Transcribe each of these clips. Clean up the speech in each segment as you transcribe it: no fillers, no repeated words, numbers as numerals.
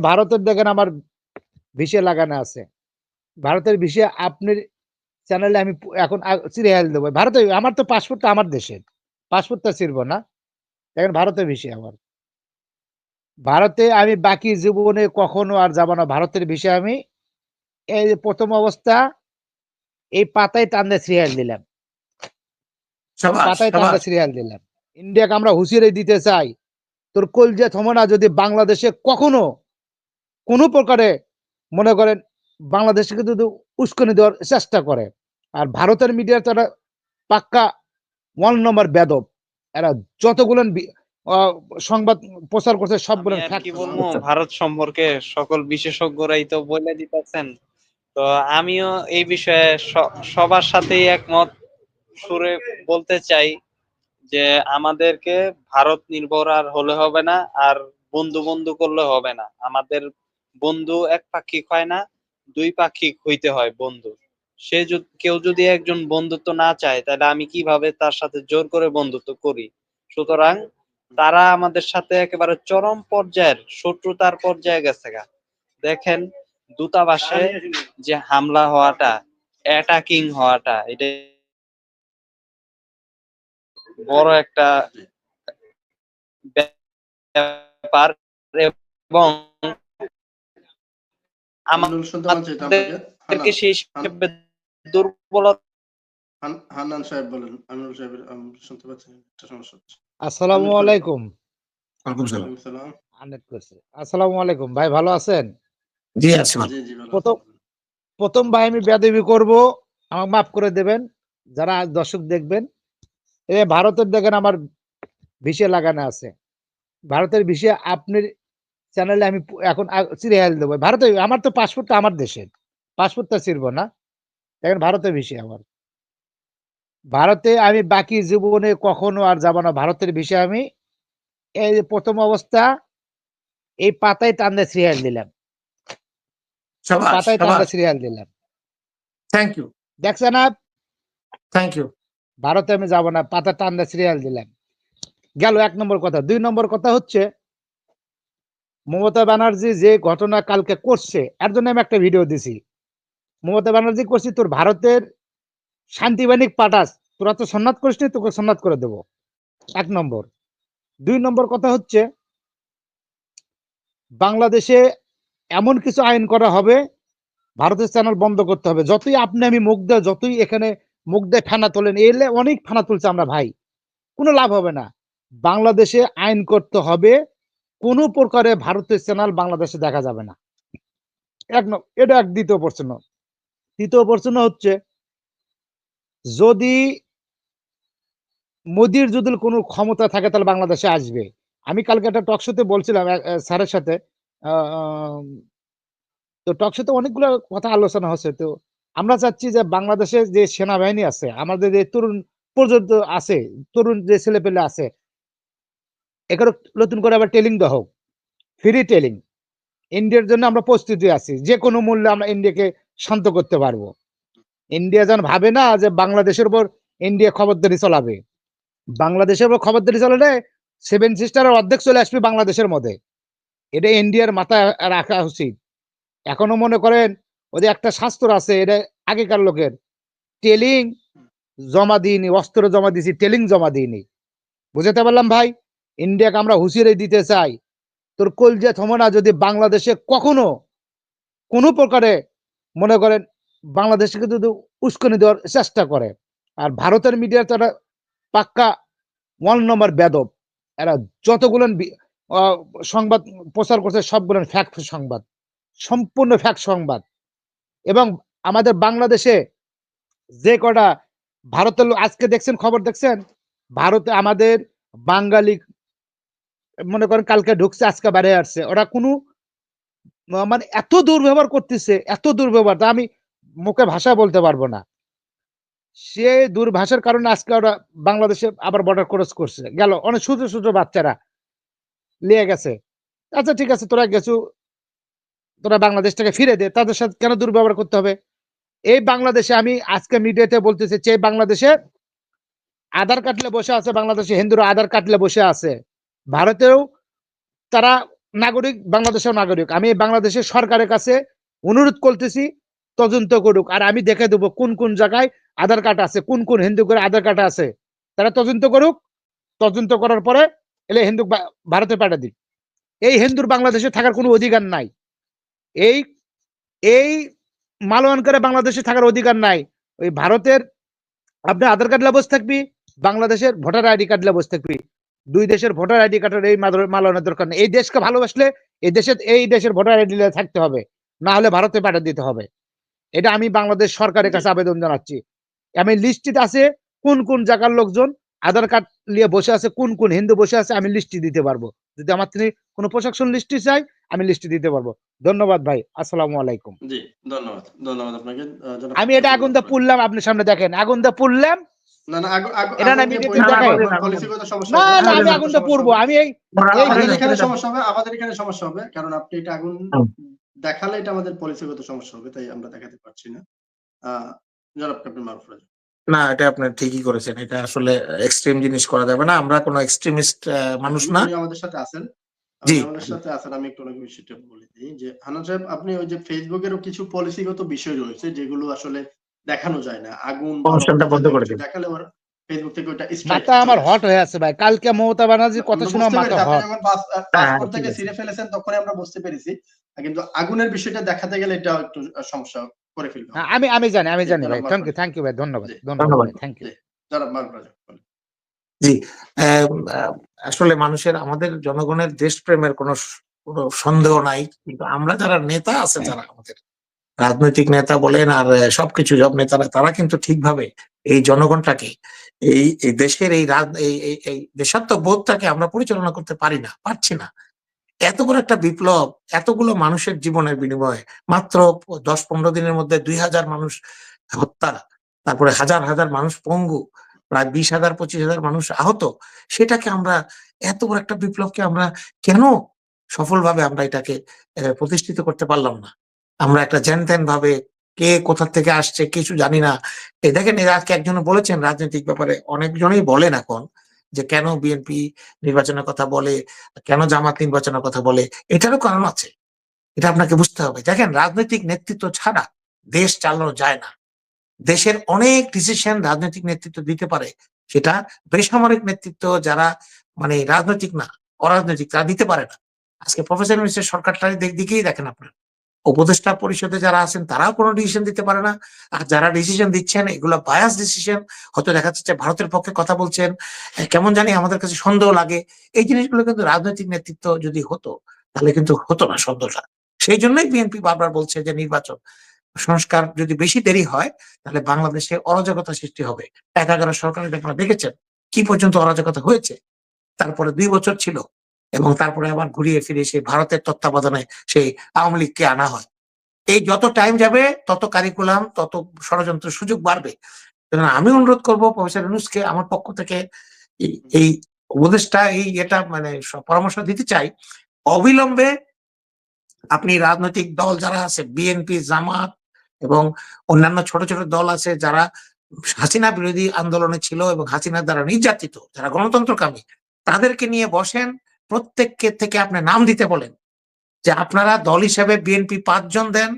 ভারতের দেখেন আমার ভিসা লাগানো আছে। ভারতের ভিসা আপনার চ্যানেলে আমি এখন সিরিয়াল দেবো। ভারতে আমার তো পাসপোর্টটা আমার দেশের। পাসপোর্টটা ছিড়ব না। দেখেন ভারতের ভিসা আমার। ভারতে আমি বাকি জীবনে কখনো আর যাব না। ভারতের ভিসা আমি এই যে ১ম অবস্থা এই পাতায় টান্দা সিরিয়াল দিলাম। সাবাস পাতায় টান্দা সাবাস সিরিয়াল দিলাম। ইন্ডিয়াকে আমরা হুঁশিয়ারি দিতে চাই। তোর কলজা থমো না যদি বাংলাদেশে কখনো কোনো প্রকারে মনে করেন বাংলাদেশকে যদি উস্কানি দেওয়ার চেষ্টা করে। আর ভারতের মিডিয়া তারা পাক্কা 1 নম্বর বেদব। এরা যতগুলো সংবাদ প্রচার করছে আমি সবগুলো আর ফ্যাক্ট। কি বলবো, ভারত সম্পর্কে সকল বিশেষজ্ঞরাই তো বলে দিতেছেন। তো আমিও এই বিষয়ে সবার সাথেই একমত সুরে বলতে চাই যে আমাদেরকে ভারত নির্ভর আর হলে হবে না, আর বন্ধু বন্ধু করলে হবে না। আমাদের বন্ধু একপাক্ষিক হয় না, দুই পাক্ষিক হইতে হয় বন্ধু। কেউ যদি একজন বন্ধুত্ব না চায়, তাহলে আমি কিভাবে তার সাথে জোর করে বন্ধুত্ব করি? সুতরাং তারা আমাদের সাথে একেবারে চরম পর্যায়ের শত্রুতার পর্যায়ে গেছে গা। দেখেন দূতাবাসে যে হামলা হওয়াটা, অ্যাটাকিং হওয়াটা, এটা বড় একটা ব্যাপার। এবং শুনতে পাচ্ছেন আপনাকে? আমাদেরকে সেই হিসেবে দুর্বলতা। হান্নান সাহেব বলেন। আমিনুল সাহেবের শুনতে পাচ্ছেন, একটা সমস্যা হচ্ছে। আসসালামু আলাইকুম। ওয়ালাইকুম সালাম। আসসালামু আলাইকুম ভাই, ভালো আছেন? জি আছি ভালো। প্রথম ভাই আমি বেয়াদবি করব, আমাকে মাফ করে দেবেন। যারা দর্শক দেখবেন, ভারতের দেখেন আমার ভিসা লাগানো আছে। ভারতের ভিসা আপনার চ্যানেলে আমি এখন সিরিয়াল দেবো। ভারতে আমার তো পাসপোর্টটা আমার দেশের। পাসপোর্টটা ছিড়ব না। দেখেন ভারতের ভিসা আমার। ভারতে আমি বাকি জীবনে কখনো আর যাব না। ভারতের ভিসা আমি এই যে ১ম অবস্থা এই পাতায় টান্দা সিরিয়াল দিলাম। সাবাস পাতায় টান্দা সাবাস। সিরিয়াল দিলাম। Thank you. দেখছেন আপ? Thank you. ভারতে আমি যাব না, পাতা টান্দা সিরিয়াল দিলাম। গেল ১ নম্বর কথা। ২ নম্বর কথা হচ্ছে মমতা ব্যানার্জি যে ঘটনা কালকে করছে, এর জন্য আমি একটা ভিডিও দিছি। মমতা ব্যানার্জি করছি তোর ভারতের শান্তিবাহিনী পাঠাস, তোরা তো সন্ন্যাত করিস নি, তোকে সন্ন্যাত করে দেবো। ১ নম্বর। ২ নম্বর কথা হচ্ছে বাংলাদেশে এমন কিছু আইন করা হবে, ভারতের চ্যানেল বন্ধ করতে হবে। যতই আপনি আমি মুখ দেয়, যতই এখানে মুখ দেয় ফেনা তোলেন, এলে অনেক ফেনা তুলছে আমরা ভাই, কোনো লাভ হবে না। বাংলাদেশে আইন করতে হবে, কোনো প্রকারে ভারতের চ্যানেল বাংলাদেশে দেখা যাবে না। এটা এক। দ্বিতীয় প্রশ্ন। তৃতীয় প্রশ্ন হচ্ছে যদি মোদির যদি কোনো ক্ষমতা থাকে তাহলে বাংলাদেশে আসবে। আমি কালকে একটা টক শোতে বলছিলাম স্যারের সাথে। তো টক শোতে অনেকগুলো কথা আলোচনা হচ্ছে। তো আমরা চাচ্ছি যে বাংলাদেশে যে সেনাবাহিনী আছে, আমাদের যে তরুণ পর্যন্ত আছে, তরুণ যে ছেলেপেলে আছে, এখানে নতুন করে আবার ট্রেনিং দেওয়া হোক, ফ্রি ট্রেনিং। ইন্ডিয়ার জন্য আমরা প্রস্তুতি আছি, যে কোনো মূল্যে আমরা ইন্ডিয়াকে শান্ত করতে পারবো। ইন্ডিয়া যেন ভাবে না যে বাংলাদেশের উপর ইন্ডিয়া খবরদারি চালাবে। বাংলাদেশের উপর খবরদারি চালালে 7 সিস্টারের অর্ধেক চলে আসবে বাংলাদেশের মধ্যে। এটা ইন্ডিয়ার মাথায় রাখা উচিত। এখনো মনে করেন ওদের একটা শাস্ত্র আছে, এটা আগেকার লোকের, টেলিং জমা দিইনি, অস্ত্র জমা দিয়েছি, টেলিং জমা দিইনি। বুঝতে পারলাম ভাই? ইন্ডিয়াকে আমরা হুঁশিয়ারি দিতে চাই, তোর কলজা থমো না যদি বাংলাদেশে কখনো কোনো প্রকারে মনে করেন বাংলাদেশকে যদি উস্কানি দেওয়ার চেষ্টা করে। আর ভারতের মিডিয়া তারা পাক্কা 1 নম্বর বেদব। এরা যতগুলো সংবাদ প্রচার করছে সবগুলো ফ্যাক্ট সংবাদ, সম্পূর্ণ ফ্যাক্ট সংবাদ। এবং আমাদের বাংলাদেশে যে কটা ভারতের লোক আজকে দেখছেন, খবর দেখছেন, ভারতে আমাদের বাঙালি মনে করেন কালকে ঢুকছে, আজকে বাইরে আসছে। ওরা কোনো মানে এত দুর্ব্যবহার করতেছে, এত দুর্ব্যবহার, তা আমি মুখে ভাষা বলতে পারবো না। সে দুর্ভাষার কারণে আজকে ওরা বাংলাদেশে আবার বর্ডার ক্রস করছে, গেল অনেক ছোট ছোট বাচ্চারা লিয়ে গেছে। আচ্ছা ঠিক আছে, তোরা গেছু, তোরা বাংলাদেশটাকে ফিরে দে, তাদের সাথে কেন দুর্ব্যবহার করতে হবে? এই বাংলাদেশে আমি আজকে মিডিয়াতে বলতেছি, যে বাংলাদেশে আধার কাটলে বসে আছে, বাংলাদেশে হিন্দুরা আধার কাটলে বসে আছে, ভারতেও তারা নাগরিক, বাংলাদেশের নাগরিক। আমি বাংলাদেশের সরকারের কাছে অনুরোধ করতেছি তদন্ত করুক, আর আমি দেখে দেবো কোন কোন জায়গায় আধার কার্ড আছে, কোন কোন হিন্দু করে আধার কার্ড আছে, তারা তদন্ত করুক। তদন্ত করার পরে এলে হিন্দু ভারতে পাঠিয়ে দিক। এই হিন্দুর বাংলাদেশে থাকার কোনো অধিকার নাই। এই এই মালওয়ান করে বাংলাদেশে থাকার অধিকার নাই। ওই ভারতের আপনি আধার কার্ড বসে থাকবি, বাংলাদেশের ভোটার আইডি কার্ড বসে থাকবি। দুই দেশের ভোটার আইডি কার্ডের এই মালনের দরকার নেই। এই দেশকে ভালোবাসলে এই দেশের ভোটার আইডি থাকতে হবে, না হলে ভারতে পাঠিয়ে দিতে হবে। এটা আমি বাংলাদেশ সরকারের কাছে আবেদন জানাচ্ছি। আমি লিস্টিতে আছে কোন কোন জায়গার লোকজন আধার কার্ড নিয়ে বসে আছে, কোন কোন হিন্দু বসে আছে, আমি লিস্টি দিতে পারবো। যদি আমার থেকে কোনো প্রশাসন লিস্টি চাই, আমি লিস্টি দিতে পারবো। ধন্যবাদ ভাই, আসসালামু আলাইকুম। জি, ধন্যবাদ। ধন্যবাদ আপনাকে। আমি এটা আগুন দা পুড়লাম, আপনার সামনে দেখেন আগুন দা পুড়লাম। না, না, এটা না আগুন দিয়ে ভিডিওতে পরিচয় দেখাই। আপনার পলিসিগত সমস্যা না হবে। না, আমি আগুন দা পুড়বো। আমি এই আমাদের ভিডিও এখানে সমস্যা হবে, আমাদের এখানে সমস্যা হবে। কারণ আপনি এটা আগুন দেখালে এটা আমাদের পলিসিগত সমস্যা হবে, তাই আমরা দেখাতে পারছি না। জনাব ক্যাপ্টেন মারুফ রাজা। না, এটা আপনি ঠিকই করেছেন। এটা আসলে এক্সট্রিম জিনিস করা যাবে না। আমরা কোনো এক্সট্রিমিস্ট মানুষ না। উনি আমাদের সাথে আছেন। জি। আমাদের সাথে আছেন। আমি একটু ওনাকে বিষয়টা বলে দিই যে হান্নান সাহেব, আপনি ওই যে ফেসবুকেরও কিছু পলিসিগত বিষয় রয়েছে যেগুলো আসলে দেখানো যায় না। আগুন বা অনুষ্ঠানটা বন্ধ করে কিছু দিন। দেখালে ওর ফেসবুক থেকে ওটা স্ট্রাইক মাথা আমার হট হয়ে আছে ভাই। কালকে মমতা ব্যানার্জির কথা শুনে বুঝতে মাথা পেরেছি। আপনি হট। যখন হ্যাঁ, পাসপোর্ট ঠিক থেকে আছে। ছিঁড়ে ফেলেছেন তখনই আমরা বুঝতে পেরেছি। কিন্তু আগুনের বিষয়টা দেখাতে গেলে এটা একটু সমস্যা করে ফেলবে। আমি জানি ভাই। থ্যাংক ইউ ভাই, ধন্যবাদ ধন্যবাদ। ভাই, থ্যাংক ইউ। জনাব মারুফ রাজা। জি, আসলে মানুষের, আমাদের জনগণের দেশপ্রেমের কোনো সন্দেহ নাই। কিন্তু আমরা যারা নেতা আছে, যারা আমাদের রাজনৈতিক নেতা বলেন আর সবকিছু সব নেতারা, তারা কিন্তু ঠিকভাবে এই জনগণটাকে, এই দেশের এই দেশাত্মবোধটাকে আমরা পরিচালনা করতে পারছি না। এত বড় একটা বিপ্লব, এতগুলো মানুষের জীবনের বিনিময়ে মাত্র 10-15 দিনের মধ্যে 2000 মানুষ হত্যা, তারপরে হাজার হাজার মানুষ পঙ্গু, প্রায় 20,000-25,000 মানুষ আহত। সেটাকে আমরা, এত বড় একটা বিপ্লবকে আমরা কেন সফলভাবে আমরা এটাকে প্রতিষ্ঠিত করতে পারলাম না? আমরা একটা জ্যান-ত্যান ভাবে, কে কোথা থেকে আসছে কিছু জানি না। এই দেখেন, এর আজকে একজন বলেছেন রাজনৈতিক ব্যাপারে, অনেকজনই বলেন এখন যে কেন বিএনপি নির্বাচনের কথা বলে, কেন জামাত নির্বাচনের কথা বলে। এটারও কারণ আছে। এটা আপনাকে বুঝতে হবে। দেখেন, রাজনৈতিক নেতৃত্ব ছাড়া দেশ চালানো যায় না। দেশের অনেক ডিসিশন রাজনৈতিক নেতৃত্ব দিতে পারে, সেটা বেসামরিক নেতৃত্ব, যারা মানে রাজনৈতিক না, অরাজনৈতিক, তারা দিতে পারে না। আজকে প্রফেসর ইউনূসের সরকারটার দিকেই দেখেন আপনার, উপদেষ্টা পরিষদে যারা আছেন তারাও কোনো ডিসিশন দিতে পারে না। আর যারা ডিসিশন দিচ্ছেন, এগুলো বায়াস ডিসিশন। হয়তো দেখা যাচ্ছে ভারতের পক্ষে কথা বলছেন, কেমন জানি আমাদের কাছে সন্দেহ লাগে। এই জিনিসগুলো কিন্তু রাজনৈতিক নেতৃত্ব যদি হতো, তাহলে কিন্তু হতো না সন্দেহটা। সেই জন্যই বিএনপি বারবার বলছে যে নির্বাচন সংস্কার যদি বেশি দেরি হয়, তাহলে বাংলাদেশে অরাজকতা সৃষ্টি হবে। ১১ সরকারের আপনারা দেখেছেন কি পর্যন্ত অরাজকতা হয়েছে। তারপরে 2 বছর ছিল, এবং তারপরে আবার ঘুরিয়ে ফিরে সেই ভারতের তত্ত্বাবধানে সেই আওয়ামী লীগকে আনা হয়। এই যত টাইম যাবে, তত কারিকুলাম, তত ষড়যন্ত্রের সুযোগ বাড়বে। আমি অনুরোধ করবো প্রফেসর ইউনূসকে, আমার পক্ষ থেকে এই উপদেশটা, এটা মানে পরামর্শ দিতে চাই, অবিলম্বে আপনি রাজনৈতিক দল যারা আছে, বিএনপি, জামাত এবং অন্যান্য ছোট ছোট দল আছে যারা হাসিনা বিরোধী আন্দোলনে ছিল এবং হাসিনার দ্বারা নির্যাতিত, যারা গণতন্ত্রকামী, তাদেরকে নিয়ে বসেন। প্রত্যেককে থেকে আপনি নাম দিতে বলেন যে আপনারা দল হিসেবে বিএনপি 5 জন দেন,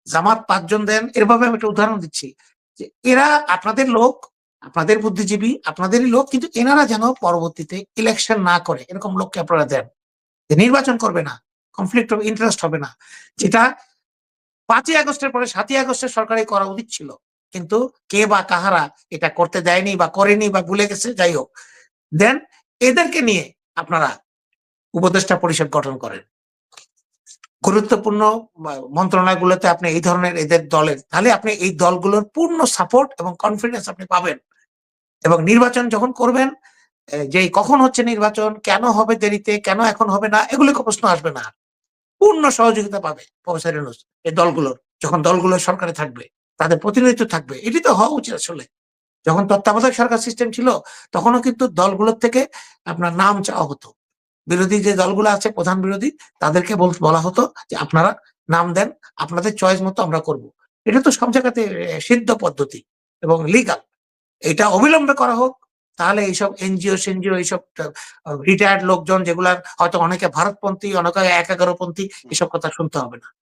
জামাত 5 জন দেন। এরভাবে আমি একটা উদাহরণ দিচ্ছি যে এরা আপনাদের লোক, আপনাদের বুদ্ধিজীবী, আপনাদেরই লোক, কিন্তু এনারা যেন পরবর্তীতে ইলেকশন না করে, এরকম লোককে আপনারা দেন। যে নির্বাচন করবে না, কনফ্লিক্ট অফ ইন্টারেস্ট হবে না, যেটা 5ই আগস্টের পরে 7ই আগস্টের সরকারই করা উচিত ছিল। কিন্তু কে বা কাহারা এটা করতে দেয়নি বা করেনি বা ভুলে গেছে, যাই হোক। দেন এদেরকে নিয়ে আপনারা উপদেষ্টা পরিষদ গঠন করেন। গুরুত্বপূর্ণ মন্ত্রণালয়গুলোতে আপনি এই ধরনের এদের দলের, তাহলে আপনি এই দলগুলোর পূর্ণ সাপোর্ট এবং কনফিডেন্স আপনি পাবেন। এবং নির্বাচন যখন করবেন, যে কখন হচ্ছে নির্বাচন, কেন হবে দেরিতে, কেন এখন হবে না, এগুলোকে প্রশ্ন আসবে না। পূর্ণ সহযোগিতা পাবে প্রফেসর ইউনূস এই দলগুলোর, যখন দলগুলো সরকারে থাকবে, তাদের প্রতিনিধিত্ব থাকবে। এটি তো হওয়া উচিত। আসলে যখন তত্ত্বাবধায়ক সরকার সিস্টেম ছিল, তখনও কিন্তু দলগুলোর থেকে আপনার নাম চাওয়া হতো। বিরোধী যে দলগুলো আছে, প্রধান বিরোধী, তাদেরকে বলা হতো যে আপনারা নাম দেন, আপনাদের চয়েস মতো আমরা করব। এটা তো সব জায়গাতে সিদ্ধ পদ্ধতি এবং লিগাল। এটা অবিলম্বে করা হোক, তাহলে এইসব এনজিও সেনজিও এইসব রিটায়ার্ড লোকজন যেগুলার হয়তো অনেকে ভারতপন্থী অনেকে ১১পন্থী এসব কথা শুনতে হবে না।